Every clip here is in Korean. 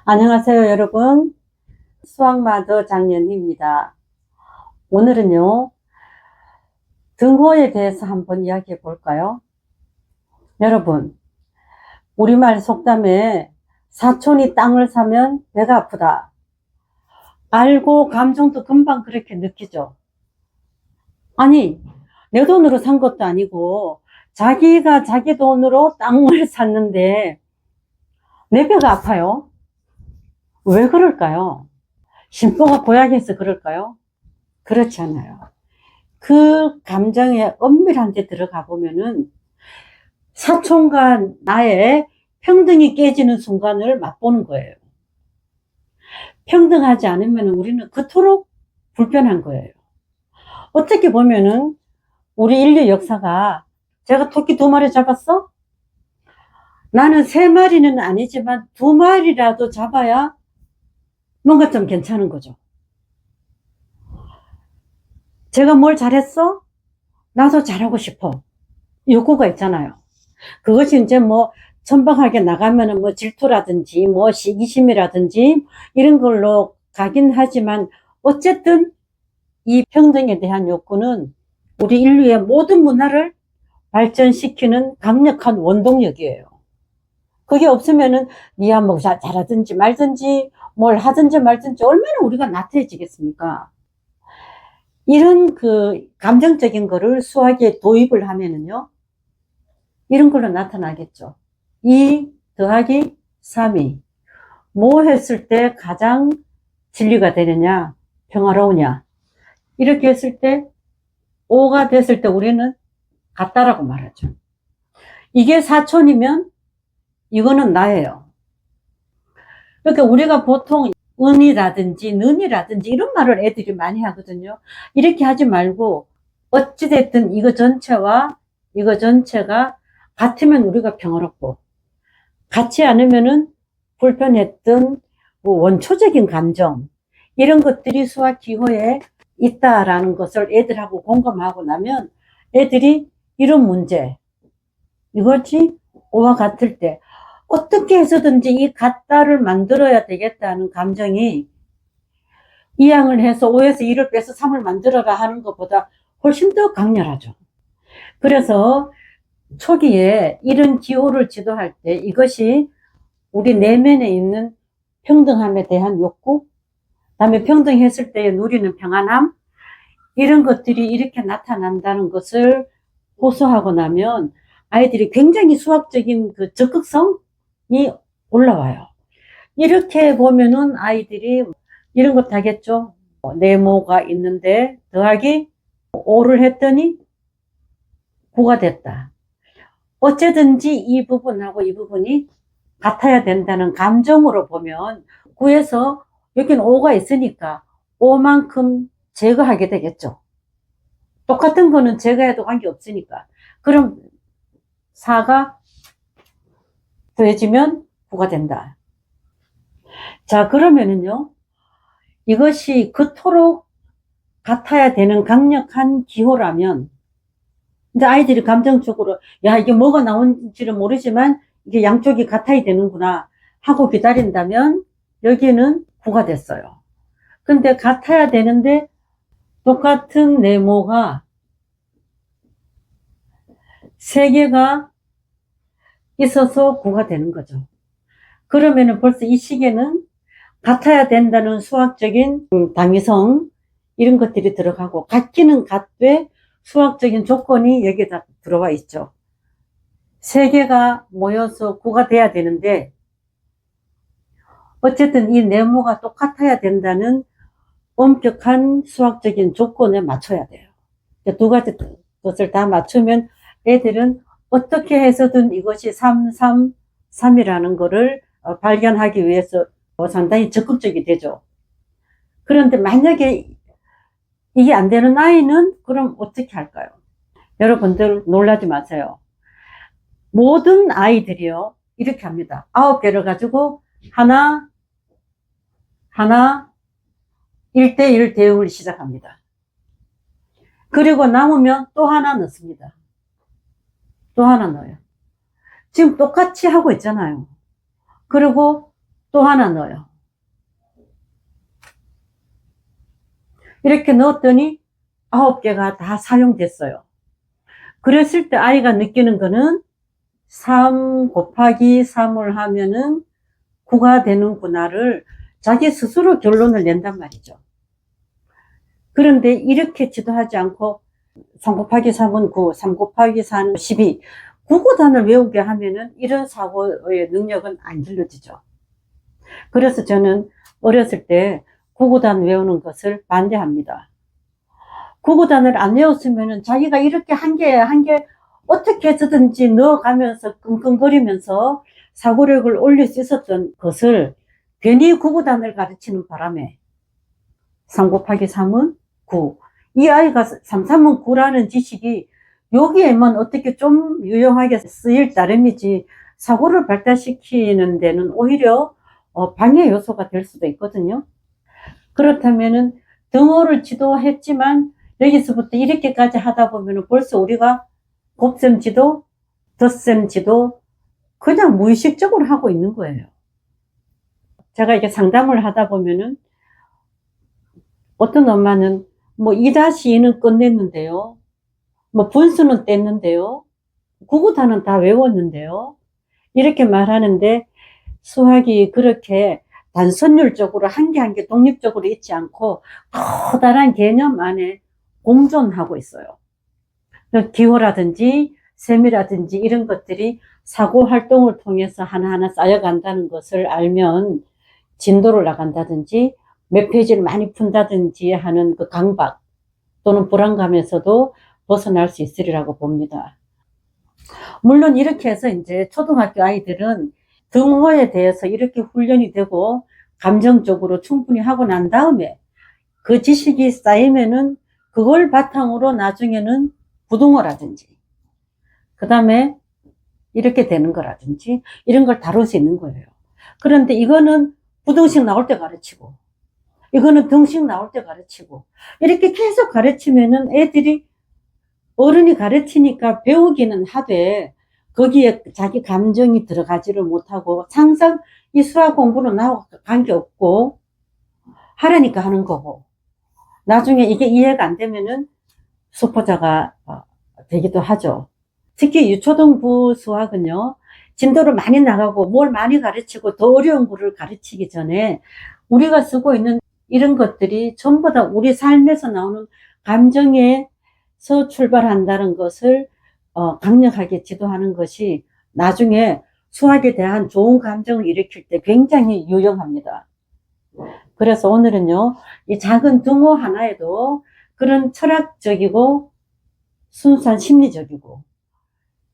안녕하세요, 여러분. 수학마더 장연희입니다. 오늘은요, 등호에 대해서 한번 이야기해 볼까요? 여러분, 우리말 속담에 사촌이 땅을 사면 배가 아프다. 알고 감정도 금방 그렇게 느끼죠. 아니, 내 돈으로 산 것도 아니고 자기가 자기 돈으로 땅을 샀는데 내 배가 아파요. 왜 그럴까요? 심보가 고약해서 그럴까요? 그렇지 않아요. 그 감정에 엄밀한 데 들어가 보면은 사촌과 나의 평등이 깨지는 순간을 맛보는 거예요. 평등하지 않으면 우리는 그토록 불편한 거예요. 어떻게 보면은 우리 인류 역사가 제가 토끼 2마리 잡았어? 나는 3마리는 아니지만 2마리라도 잡아야 뭔가 좀 괜찮은 거죠. 제가 뭘 잘했어? 나도 잘하고 싶어. 욕구가 있잖아요. 그것이 이제 뭐 천박하게 나가면은 뭐 질투라든지 뭐 시기심이라든지 이런 걸로 가긴 하지만 어쨌든 이 평등에 대한 욕구는 우리 인류의 모든 문화를 발전시키는 강력한 원동력이에요. 그게 없으면은 니야 뭐 잘하든지 말든지 뭘 하든지 말든지 얼마나 우리가 나태해지겠습니까? 이런 그 감정적인 거를 수학에 도입을 하면은요, 이런 걸로 나타나겠죠. 2 더하기 3이 뭐 했을 때 가장 진리가 되느냐, 평화로우냐. 이렇게 했을 때 5가 됐을 때 우리는 같다라고 말하죠. 이게 사촌이면 이거는 나예요. 그러니까 우리가 보통 은이라든지 는이라든지 이런 말을 애들이 많이 하거든요. 이렇게 하지 말고 어찌됐든 이거 전체와 이거 전체가 같으면 우리가 평화롭고 같지 않으면은 불편했던 뭐 원초적인 감정 이런 것들이 수학 기호에 있다라는 것을 애들하고 공감하고 나면 애들이 이런 문제 이것이 5와 같을 때 어떻게 해서든지 이 같다를 만들어야 되겠다는 감정이 이항을 해서 5에서 2를 빼서 3을 만들어라 하는 것보다 훨씬 더 강렬하죠. 그래서 초기에 이런 기호를 지도할 때 이것이 우리 내면에 있는 평등함에 대한 욕구, 그다음에 평등했을 때 누리는 평안함, 이런 것들이 이렇게 나타난다는 것을 호소하고 나면 아이들이 굉장히 수학적인 그 적극성이 올라와요. 이렇게 보면은 아이들이 이런 것 하겠죠. 네모가 있는데 더하기 5를 했더니 9가 됐다. 어쨌든지 이 부분하고 이 부분이 같아야 된다는 감정으로 보면 9에서 여기는 5가 있으니까 5만큼 제거하게 되겠죠. 똑같은 거는 제거해도 관계없으니까. 그럼 4가 더해지면 9가 된다. 자, 그러면은요, 이것이 그토록 같아야 되는 강력한 기호라면, 이제 아이들이 감정적으로, 야, 이게 뭐가 나온지는 모르지만, 이게 양쪽이 같아야 되는구나 하고 기다린다면, 여기는 9가 됐어요. 근데 같아야 되는데, 똑같은 네모가 3개가 있어서 9가 되는 거죠. 그러면은 벌써 이 시계는 같아야 된다는 수학적인 당위성 이런 것들이 들어가고 같기는 같되 수학적인 조건이 여기다 들어와 있죠. 3개가 모여서 9가 돼야 되는데 어쨌든 이 네모가 똑같아야 된다는 엄격한 수학적인 조건에 맞춰야 돼요. 2가지 것을 다 맞추면 애들은 어떻게 해서든 이것이 3, 3, 3이라는 거를 발견하기 위해서 상당히 적극적이 되죠. 그런데 만약에 이게 안 되는 아이는 그럼 어떻게 할까요? 여러분들 놀라지 마세요. 모든 아이들이요 이렇게 합니다. 9개를 가지고 하나 1대1 대응을 시작합니다. 그리고 남으면 또 하나 넣습니다. 또 하나 넣어요. 지금 똑같이 하고 있잖아요. 그리고 또 하나 넣어요. 이렇게 넣었더니 9개가 다 사용됐어요. 그랬을 때 아이가 느끼는 거는 3 곱하기 3을 하면은 9가 되는구나를 자기 스스로 결론을 낸단 말이죠. 그런데 이렇게 지도하지 않고 3 곱하기 3은 9, 3 곱하기 4는 12, 구구단을 외우게 하면은 이런 사고의 능력은 안 길러지죠. 그래서 저는 어렸을 때 구구단 외우는 것을 반대합니다. 구구단을 안 외웠으면은 자기가 이렇게 한 개 어떻게 해서든지 넣어가면서 끙끙거리면서 사고력을 올릴 수 있었던 것을 괜히 구구단을 가르치는 바람에 3 곱하기 3은 9. 이 아이가 3, 3은 9라는 지식이 여기에만 어떻게 좀 유용하게 쓰일 따름이지 사고를 발달시키는 데는 오히려 방해 요소가 될 수도 있거든요. 그렇다면은 등호를 지도했지만 여기서부터 이렇게까지 하다 보면은 벌써 우리가 곱셈 지도, 덧셈 지도 그냥 무의식적으로 하고 있는 거예요. 제가 이렇게 상담을 하다 보면은 어떤 엄마는 뭐 2-2는 끝냈는데요. 뭐 분수는 뗐는데요. 구구단은 다 외웠는데요. 이렇게 말하는데 수학이 그렇게 단선율적으로 한 개 한 개 독립적으로 있지 않고 커다란 개념 안에 공존하고 있어요. 기호라든지 셈이라든지 이런 것들이 사고 활동을 통해서 하나하나 쌓여간다는 것을 알면 진도를 나간다든지 몇 페이지를 많이 푼다든지 하는 그 강박 또는 불안감에서도 벗어날 수 있으리라고 봅니다. 물론 이렇게 해서 이제 초등학교 아이들은 등호에 대해서 이렇게 훈련이 되고 감정적으로 충분히 하고 난 다음에 그 지식이 쌓이면은 그걸 바탕으로 나중에는 부등호라든지 그 다음에 이렇게 되는 거라든지 이런 걸 다룰 수 있는 거예요. 그런데 이거는 부등식 나올 때 가르치고 이거는 등식 나올 때 가르치고 이렇게 계속 가르치면은 애들이 어른이 가르치니까 배우기는 하되 거기에 자기 감정이 들어가지를 못하고 항상 이 수학 공부는 나하고 관계없고 하라니까 하는 거고 나중에 이게 이해가 안 되면은 수포자가 되기도 하죠. 특히 유초등부 수학은요, 진도를 많이 나가고 뭘 많이 가르치고 더 어려운 거를 가르치기 전에 우리가 쓰고 있는 이런 것들이 전부 다 우리 삶에서 나오는 감정에서 출발한다는 것을 강력하게 지도하는 것이 나중에 수학에 대한 좋은 감정을 일으킬 때 굉장히 유용합니다. 그래서 오늘은요, 이 작은 등호 하나에도 그런 철학적이고 순수한 심리적이고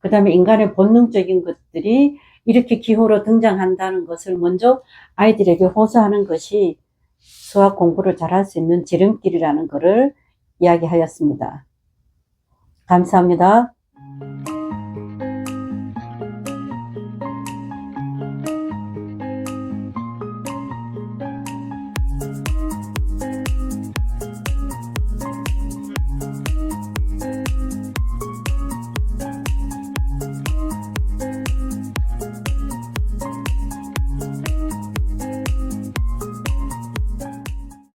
그 다음에 인간의 본능적인 것들이 이렇게 기호로 등장한다는 것을 먼저 아이들에게 호소하는 것이 수학 공부를 잘할 수 있는 지름길이라는 것을 이야기하였습니다. 감사합니다.